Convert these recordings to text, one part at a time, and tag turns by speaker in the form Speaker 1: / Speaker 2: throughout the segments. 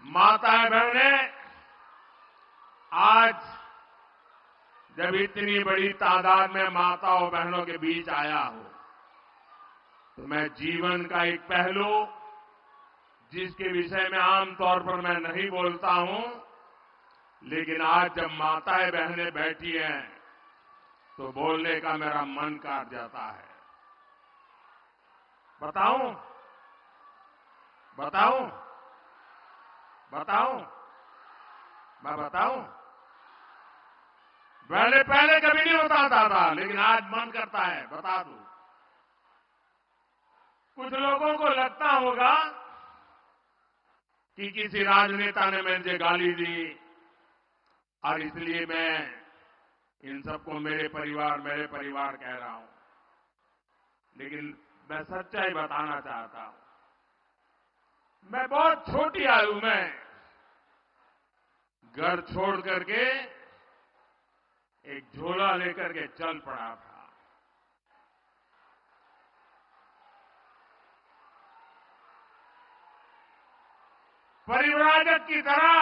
Speaker 1: माताएं बहनें, आज जब इतनी बड़ी तादाद में माताओं बहनों के बीच आया हूं, तो मैं जीवन का एक पहलू जिसके विषय में आमतौर पर मैं नहीं बोलता हूं, लेकिन आज जब माताएं बहनें बैठी हैं तो बोलने का मेरा मन काट जाता है। बताऊं बताऊं बताऊं मैं बताऊं? पहले कभी नहीं बताता था, लेकिन आज मन करता है बता दूं। कुछ लोगों को लगता होगा कि किसी राजनेता ने मुझे गाली दी और इसलिए मैं इन सबको मेरे परिवार कह रहा हूं, लेकिन मैं सच्चाई बताना चाहता हूं। मैं बहुत छोटी आयु में घर छोड़ करके एक झोला लेकर के चल पड़ा था। परिव्राजक की तरह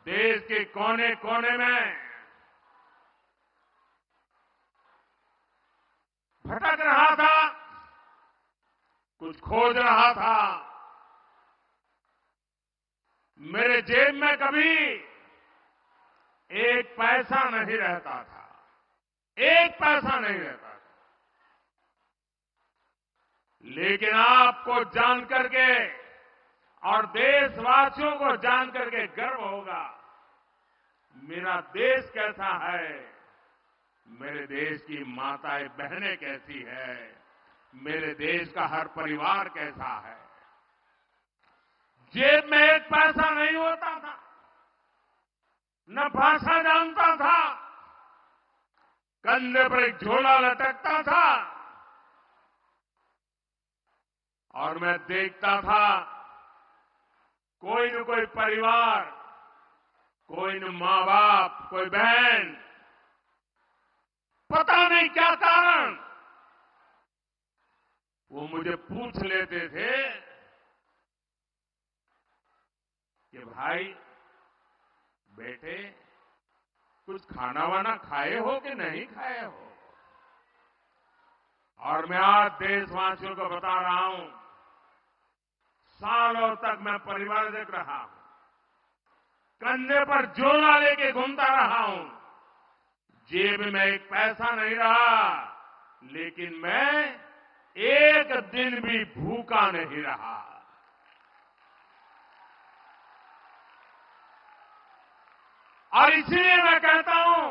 Speaker 1: देश के कोने कोने में भटक रहा था, कुछ खोज रहा था। मेरे जेब में कभी एक पैसा नहीं रहता था, एक पैसा नहीं रहता था। लेकिन आपको जान करके और देशवासियों को जान करके गर्व होगा, मेरा देश कैसा है, मेरे देश की माताएं बहनें कैसी है, मेरे देश का हर परिवार कैसा है। जेब में एक पैसा नहीं होता था, न भाषा जानता था, कंधे पर एक झोला लटकता था और मैं देखता था कोई न कोई परिवार, कोई न मां बाप, कोई बहन, पता नहीं क्या कारण, वो मुझे पूछ लेते थे कि भाई बेटे कुछ खाना वाना खाए हो कि नहीं खाए हो। और मैं आज देशवासियों को बता रहा हूं, सालों तक मैं परिवारजक रहा हूं, कंधे पर झोला लेके घूमता रहा हूं, जेब में एक पैसा नहीं रहा, लेकिन मैं एक दिन भी भूखा नहीं रहा। और इसलिए मैं कहता हूं,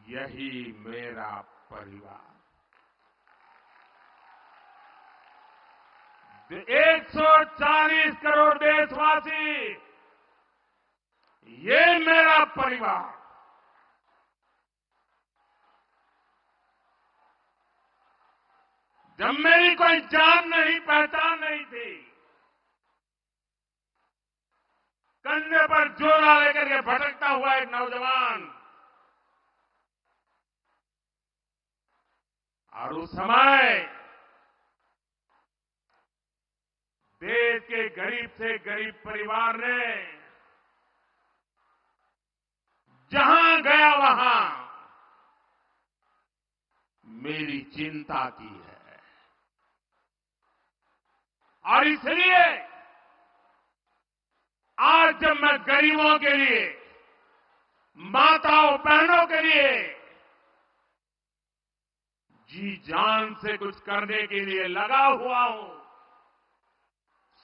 Speaker 1: यही मेरा परिवार। 140 करोड़ देशवासी, ये मेरा परिवार। जब मेरी कोई जान नहीं, पहचान नहीं थी, कंधे पर झोला लेकर के भटकता हुआ एक नौजवान, और उस समय देश के गरीब से गरीब परिवार ने जहां गया वहां मेरी चिंता की है। और इसलिए आज जब मैं गरीबों के लिए, माताओं बहनों के लिए जी जान से कुछ करने के लिए लगा हुआ हूं,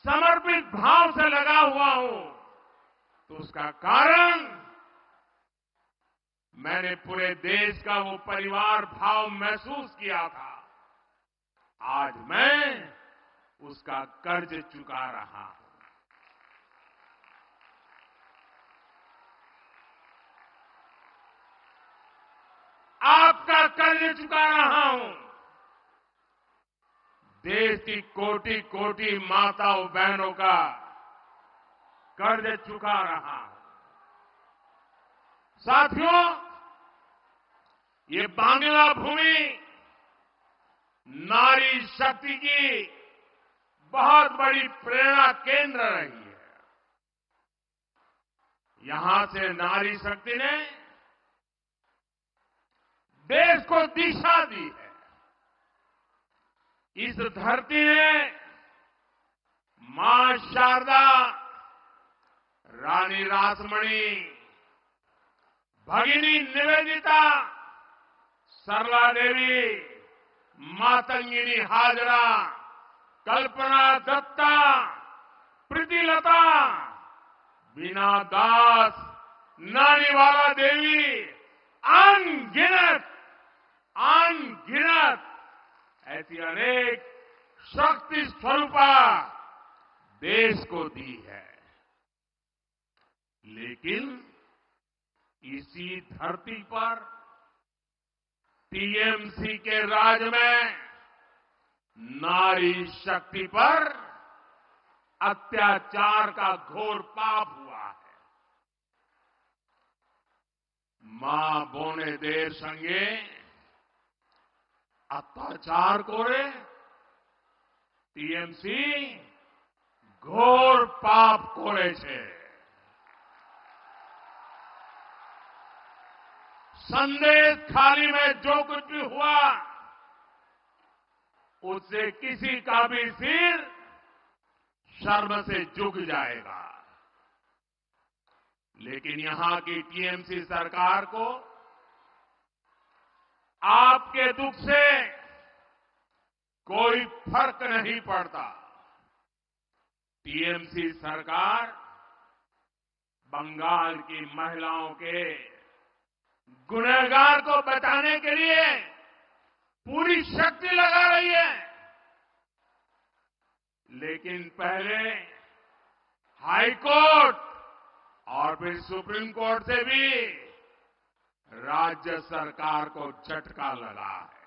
Speaker 1: समर्पित भाव से लगा हुआ हूं, तो उसका कारण मैंने पूरे देश का वो परिवार भाव महसूस किया था। आज मैं उसका कर्ज चुका रहा हूं। आपका कर्ज चुका रहा हूं। देश की कोटि कोटि माताओं बहनों का कर्ज चुका रहा हूं। साथियों, ये बांग्ला भूमि नारी शक्ति की बहुत बड़ी प्रेरणा केंद्र रही है। यहां से नारी शक्ति ने देश को दिशा दी है। इस धरती ने मां शारदा, रानी रासमणी, भगिनी निवेदिता, सरला देवी, मातंगिनी हाजरा, कल्पना दत्ता, प्रीतिलता, बीना दास, नानीवाला देवी, अनगिनत ऐसी अनेक शक्ति स्वरूपा देश को दी है। लेकिन इसी धरती पर टीएमसी के राज में नारी शक्ति पर अत्याचार का घोर पाप हुआ है। मां बोने देर संगे अत्याचार करे टीएमसी घोर पाप करे छे। संदेश खाली में जो कुछ भी हुआ उससे किसी का भी सिर शर्म से झुक जाएगा। लेकिन यहां की टीएमसी सरकार को आपके दुख से कोई फर्क नहीं पड़ता। टीएमसी सरकार बंगाल की महिलाओं के गुनहगार को बचाने के लिए पूरी शक्ति लगा रही है। लेकिन पहले हाई कोर्ट और फिर सुप्रीम कोर्ट से भी राज्य सरकार को झटका लगा है।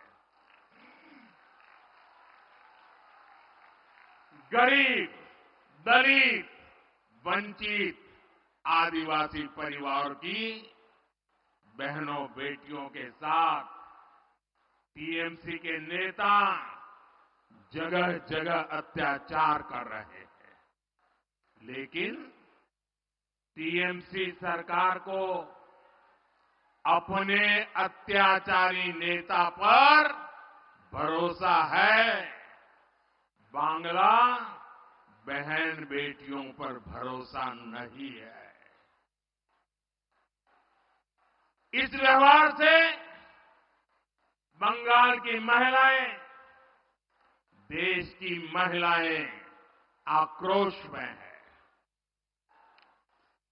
Speaker 1: गरीब, दलित, वंचित, आदिवासी परिवार की बहनों बेटियों के साथ टीएमसी के नेता जगह जगह अत्याचार कर रहे हैं। लेकिन टीएमसी सरकार को अपने अत्याचारी नेता पर भरोसा है, बांग्ला बहन बेटियों पर भरोसा नहीं है। इस व्यवहार से बंगाल की महिलाएं, देश की महिलाएं आक्रोश में है।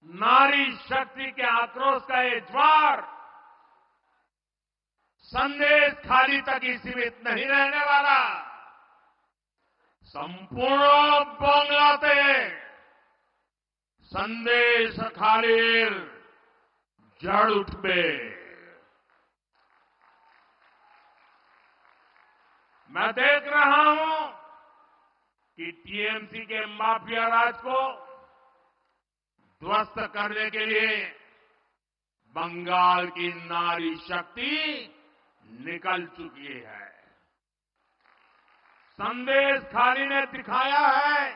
Speaker 1: नारी शक्ति के आक्रोश का ये ज्वार संदेश खाली तक ही सीमित नहीं रहने वाला। संपूर्ण बांग्लाते संदेश खालीर जड़ उठबे। मैं देख रहा हूं कि टीएमसी के माफिया राज को ध्वस्त करने के लिए बंगाल की नारी शक्ति निकल चुकी है। संदेश खाली ने दिखाया है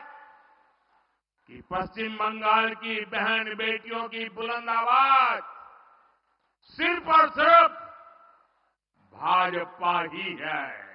Speaker 1: कि पश्चिम बंगाल की बहन बेटियों की बुलंद आवाज सिर्फ और सिर्फ भाजपा ही है।